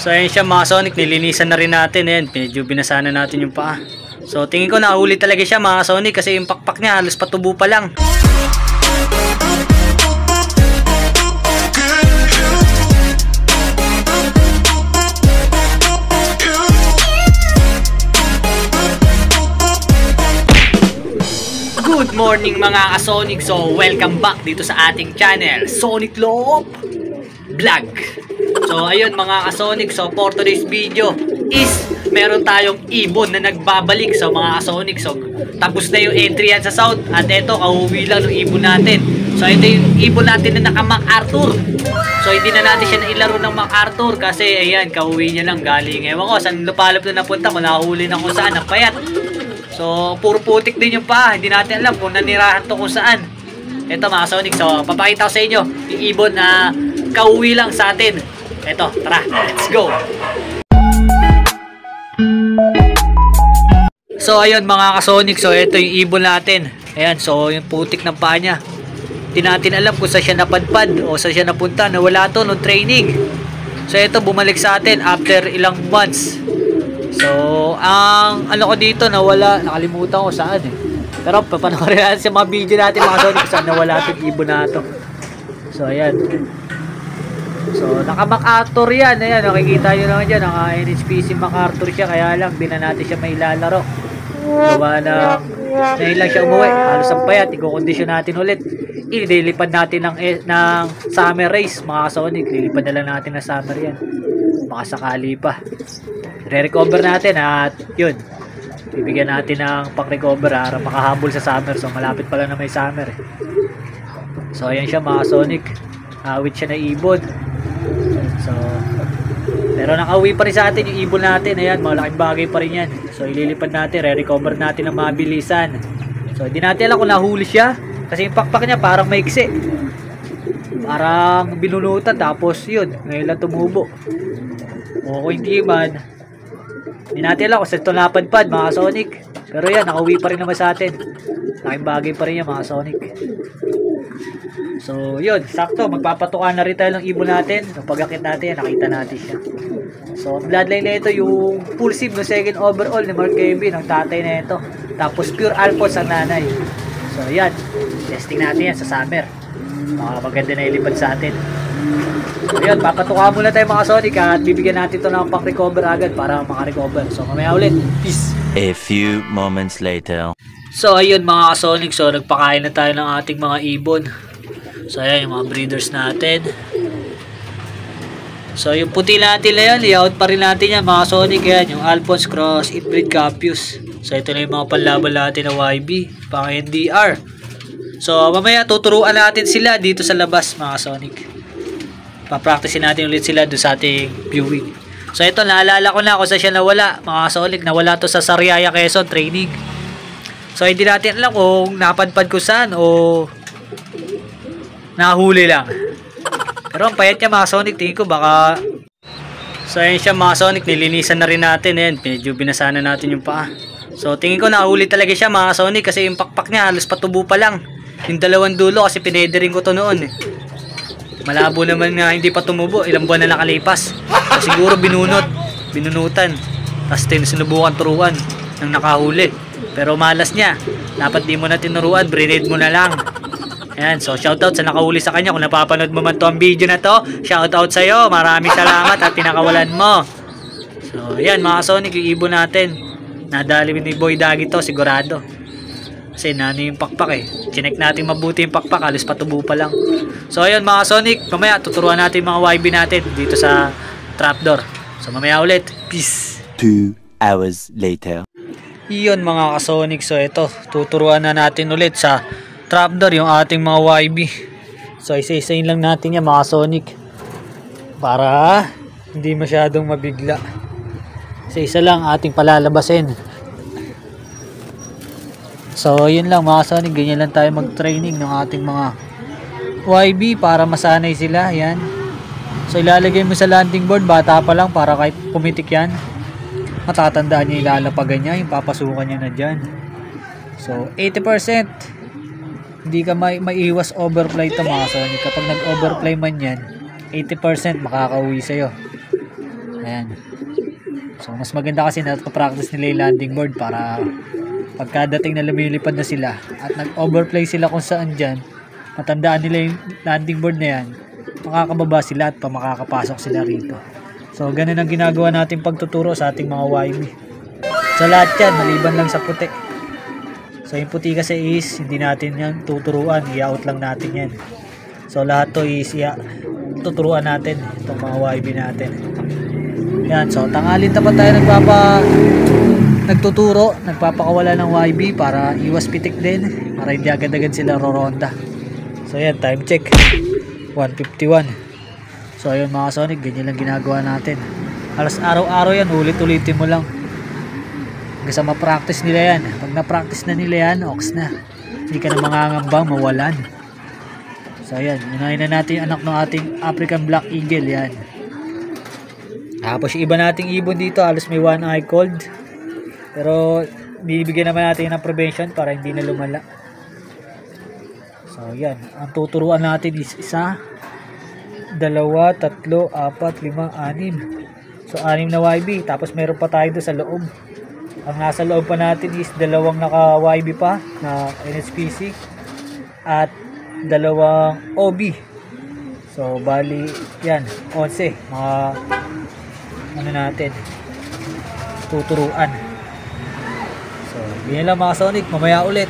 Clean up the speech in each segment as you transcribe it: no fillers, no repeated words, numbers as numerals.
So ayun siya mga Sonic, nilinisan na rin natin. Ayan, medyo binasa na natin yung paa. So tingin ko nahuli talaga siya mga Sonic kasi yung pakpak niya halos patubo pa lang. Good morning mga ka-Sonic. So welcome back dito sa ating channel, Sonic Loob Vlog. So ayun mga ka-Sonic, so for today's video is meron tayong ibon na nagbabalik sa mga ka-Sonic. So tapos na yung entry yan sa South at eto kauwi lang ng ibon natin. So ito yung ibon natin na naka MacArthur. So hindi na natin siya nailaro ng MacArthur kasi ayan, kauwi niya lang galing. Ewan ko saan lupalop na napunta, manahuli na kung saan, napayat. So puro putik din yung paa, hindi natin alam kung nanirahan to kung saan. Ito mga Sonic, so papakita ko sa inyo yung ibon na kauwi lang sa atin. Ito, tara, let's go. So ayun mga ka-Sonic, so ito yung ibon natin. Ayan, so yung putik ng paa niya, hindi natin alam kung saan siya napadpad o saan siya napunta. Nawala to nung training. So ito bumalik sa atin after ilang months. So ang ano ko dito, nawala, nakalimutan ko saan eh. Pero papanoorin natin sa mga video natin mga Sonic saan nawala itong ibon na ito. So ayan. So naka MacArthur yan. Ayan, nakikita nyo naman dyan, naka NHPC MacArthur siya, kaya lang di na natin siya mailalaro. Gawa ng ngayon lang siya umuwi, halos ang payat, i-kondisyon natin ulit. Ililipad natin ng summer race mga Sonic. Lilipad na lang natin ng summer yan, makasakali pa. Re-recover natin at yun, bibigyan natin ng pang-recover para makahabol sa summer. So malapit pala na may summer eh. So ayan siya mga Sonic, awit siya na ibon. So pero nakauwi pa rin sa atin yung ibon natin. Ayan, malaking bagay pa rin yan. So ililipad natin, re-recover natin ng mabilisan. So hindi natin alam kung nahuli siya kasi yung pakpak niya parang maiksi, parang binunutan, tapos yun, ngayon lang tumubo. O kung hindi man, hindi natin alam kung saan ito napadpad mga Sonic. Pero yan, nakauwi pa rin naman sa atin. Laking bagay pa rin yan mga Sonic. So yun, sakto, magpapatukan na rin tayo ng ibon natin. Nung pag-akit natin yan, nakita natin siya. So bloodline na ito, yung full sim no second overall ni Mark Kevin, ang tatay na ito. Tapos pure alphos ang nanay. So yan, testing natin yan sa summer. Maganda na ilipad sa atin. So yun, papatuka muna tayo mga Sonic at bibigyan natin ito ng pang-recover agad para maka-recover. So mamaya ulit, peace. A few moments later. So ayun mga Sonic, so nagpakain na tayo ng ating mga ibon. So ayan yung mga breeders natin. So yung puti natin na yan, layout pa rin natin yan mga Sonic. Yan, yung Alphonse Cross Inbreed Capius. So ito na yung mga panlaban natin na YB, pang NDR. So mamaya tuturuan natin sila dito sa labas mga Sonic. Papracticein natin ulit sila doon sa ating viewing. So ito, naalala ko na kung saan siya nawala mga Sonic. Nawala to sa Sariaya, Quezon training. So hindi natin alam kung napadpad ko saan o nahuli lang. Pero ang payat niya mga Sonic, tingin ko baka. So ayun siya mga Sonic, nilinisan na rin natin. Ayan, medyo binasa na natin yung paa. So tingin ko nahuli talaga siya mga Sonic kasi yung pakpak niya halos patubo pa lang. Yung dalawang dulo kasi pinedering ko to noon eh. Malabo naman nga hindi pa tumubo, ilang buwan na nakalipas. So siguro binunutan. Tapos sinubukan turuan ng nakahuli. Pero malas niya, dapat di mo na tinuruan, brinade mo na lang. Ayan, so shoutout sa nakahuli sa kanya. Kung napapanood mo man to ang video na to, shoutout sa'yo, maraming salamat at pinakawalan mo. So ayan mga Sonic, yung ibon natin, nadali ni Boy Dagi to sigurado. Kasi nano yung pakpak eh. Chinek natin mabuti yung pakpak, halos patubo pa lang. So ayun mga Sonic, mamaya tuturuan natin yung mga YB natin dito sa trapdoor. So mamaya ulit, peace. 2 hours later. Iyon mga ka-Sonic, so ito, tuturuan na natin ulit sa trapdoor yung ating mga YB. So isa-isayin lang natin yan mga Sonic para hindi masyadong mabigla. Isa-isa lang ating palalabasin. So yun lang mga Sonic, ganyan lang tayo mag-training ng ating mga YB para masanay sila. Yan. So ilalagay mo sa landing board, bata pa lang, para kahit pumitik yan, matatandaan niya, ilalapagan niya, yung papasukan niya na dyan. So 80%, hindi ka maiiwas overfly ito mga Sonic. Kapag nag-overfly man yan, 80% makakauwi sa'yo. Ayan. So mas maganda kasi na-practice nila yung landing board para pagkadating na lumilipad na sila at nag-overplay sila kung saan dyan, matandaan nila yung landing board na yan, makakababa sila at makakapasok sila rito. So ganun ang ginagawa natin pagtuturo sa ating mga YB. So lahat yan, maliban lang sa puti. So yung puti kasi is hindi natin yan tuturuan, i-out lang natin yan. So lahat to is tuturuan natin itong mga YB natin. Yan, so tangalin tapat tayo nagtuturo, nagpapakawala ng YB para iwas pitik din, para hindi agad-agad sila roronda. So yan, time check 1:51. So ayun mga Sonic, ganyan lang ginagawa natin. Halos araw-araw yan, ulit-ulitin mo lang hanggang sa ma-practice nila yan. Pag na-practice na nila yan, ox na, hindi ka na mangangambang mawalan. So ayan, unahin na natin yung anak ng ating African Black Eagle. Yan. Tapos yung iba nating ibon dito, halos may one eye cold. Pero bibigyan naman natin ng prevention para hindi na lumala. So yan, ang tuturuan natin is 1, 2, 3, 4, 5, 6. So 6 na YB. Tapos meron pa tayo doon sa loob. Ang nasa loob pa natin is 2 naka YB pa na NSPC at 2 OB. So bali yan, 11 mga ano natin tuturuan. So yun lang mga Sonic, mamaya ulit.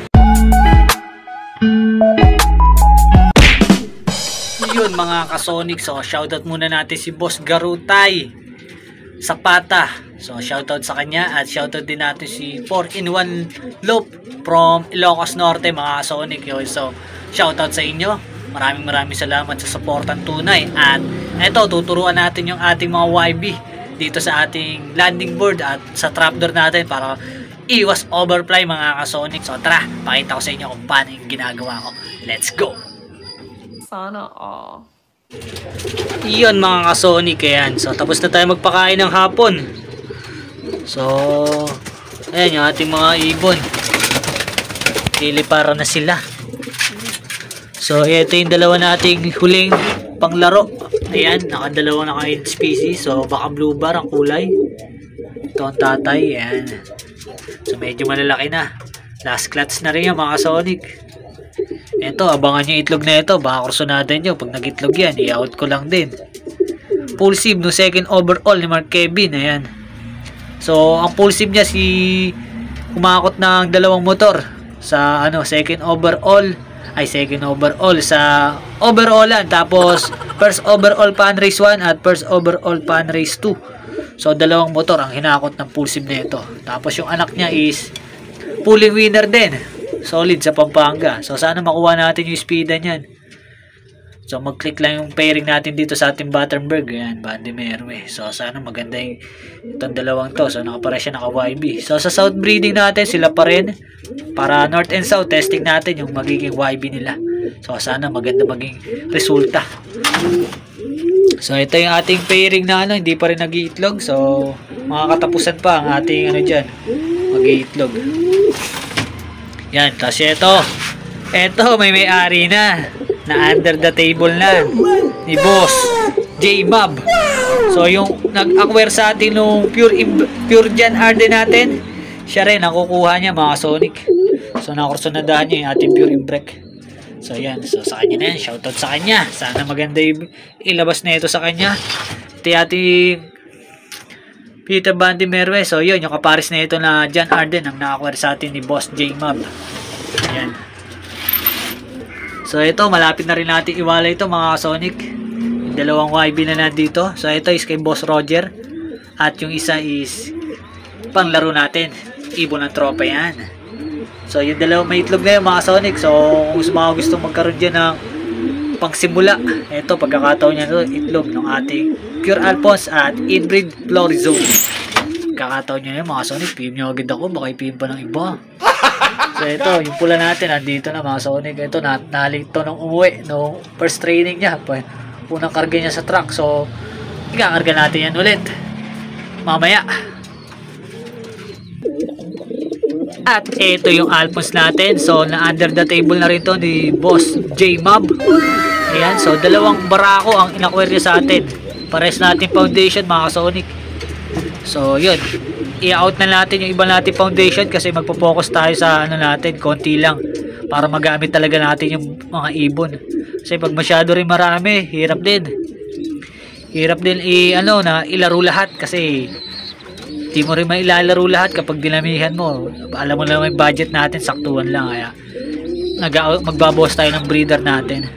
Yun mga ka-Sonic, so shoutout muna natin si Boss Garutay Zapata. So shoutout sa kanya at shoutout din natin si 4-in-1 Loop from Ilocos Norte mga Sonic. So shoutout sa inyo. Maraming salamat sa supportan tunay. At eto, tuturuan natin yung ating mga YB dito sa ating landing board at sa trapdoor natin para iwas overfly mga ka-Sonic. So tara, pakita ko sa inyo kung paano yung ginagawa ko. Let's go! Sana all. Iyon mga ka-Sonic, ayan. So tapos na tayo magpakain ng hapon. So ayan yung ating mga ibon, lilipara na sila. So ito yung dalawa nating huling panglaro. Ayan, nakadalawa na kayo species. So baka blue bar ang kulay. Ito ang tatay. Ayan. So medyo malalaki na. Last clutch na rin yan mga Sonic. Ito, abangan nyo itlog na ito. Baka kursunada nyo. Pag nag-itlog yan, i-out ko lang din. Full sieve no second overall ni Mark Kevin. Ayan. So ang full sieve niya kumakot ng 2 motor sa second overall sa overallan. Tapos first overall pan race 1 at first overall pan race 2. So 2 motor ang hinakot ng full sieve nito. Tapos yung anak niya is pulling winner din. Solid sa Pampanga. So sana makuha natin yung speeda niyan. So mag-click lang yung pairing natin dito sa ating Battenberg. Ayan, Bandy Merwe. So sana maganda yung itong dalawang to. So nakapara siya naka-YB. So sa south breeding natin sila pa rin. Para north and south testing natin yung magiging YB nila. So sana maganda maging resulta. So ito yung ating pairing na hindi pa rin nag-iitlog. So makakatapusan pa ang ating dyan, mag-iitlog. Yan, tapos ito may-ari na under the table na ni Boss J Mab. So yung nag-acquire sa atin nung pure Jan Arden natin, siya rin nakukuha niya mga Sonic. So nakursunadahan niya yung ating pure imbrek. So yan, so sa kanya na yan, shoutout sa kanya. Sana maganda ilabas na ito sa kanya. Ito yung ating Peter Bandy Merwe. So yun, yung kaparis na ito na Jan Arden ang nakakware sa atin ni Boss J Mab. Ayan. So ito, malapit na rin natin iwala ito mga Sonic. Yung 2 YB na nandito. So ito is kay Boss Roger. At yung isa is panglaro natin, ibon ng tropa yan. So yung 2 may itlog na yun mga Sonic. So kung mga gusto magkaroon dyan ng pangsimula, ito pagkakataon niya ito, itlog ng ating Pure Alphonse at Inbreed Florizone. Kakataon niya yun mga Sonic. PM nyo agad ako, baka i-PM pa ng iba. So ito, yung pula natin nandito na mga Sonic. Ito, naling ito nung umuwi nung first training niya. Unang karga niya sa truck. So ikakarga natin yan ulit mamaya. At ito yung Alphonse natin. So na under the table na rin to ni Boss J Mab. Ayan, so 2 barako ang inakware niya sa atin. Pares natin foundation mga Sonic. So yun, i-out na natin yung iba natin foundation kasi magpo-focus tayo sa ano natin, konti lang para magamit talaga natin yung mga ibon. Kasi pag masyado rin marami, hirap din ilaro lahat kasi di mo rin mailalaro lahat kapag dinamihan mo. Alam mo naman yung budget natin, saktuhan lang, kaya magbabawas tayo ng breeder natin.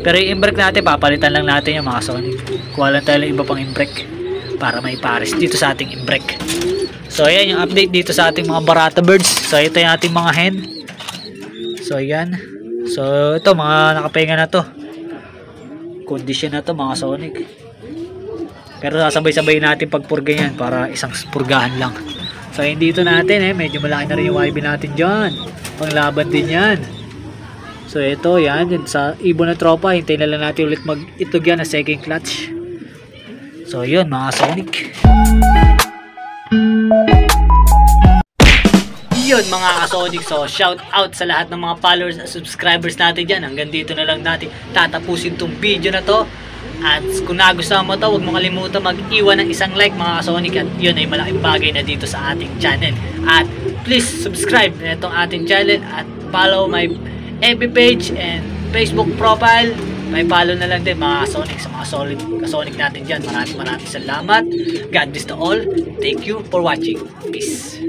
Pero yung imbrek natin, papalitan lang natin yung mga Sonic. Kuha lang tayo ng iba pang imbrek para may pares dito sa ating imbrek. So ayan yung update dito sa ating mga Barata birds. So ito yung ating mga hen. So ayan. So ito mga nakapahinga na to. Condition na to mga Sonic. Pero sasabay-sabay natin pagpurga yan para isang purgahan lang. So yun dito natin medyo malaki na rin yung YB natin dyan. Panglaban din yan. So ito yan sa ibon na tropa. Hintayin na lang natin ulit mag-itog yan na second clutch. So yun mga Sonic. Yun mga ka-Sonic. So shout out sa lahat ng mga followers at subscribers natin dyan. Hanggang dito na lang natin tatapusin tong video na to. At kung nagustuhan mo to, huwag mo kalimutan mag-iwan ng isang like mga ka-Sonic. At yun ay malaking bagay na dito sa ating channel. At please subscribe na itong ating channel at follow my FB page and Facebook profile. May follow na lang din mga Sonic sa mga solid ka-Sonic natin dyan. Maraming salamat. God bless to all. Thank you for watching. Peace.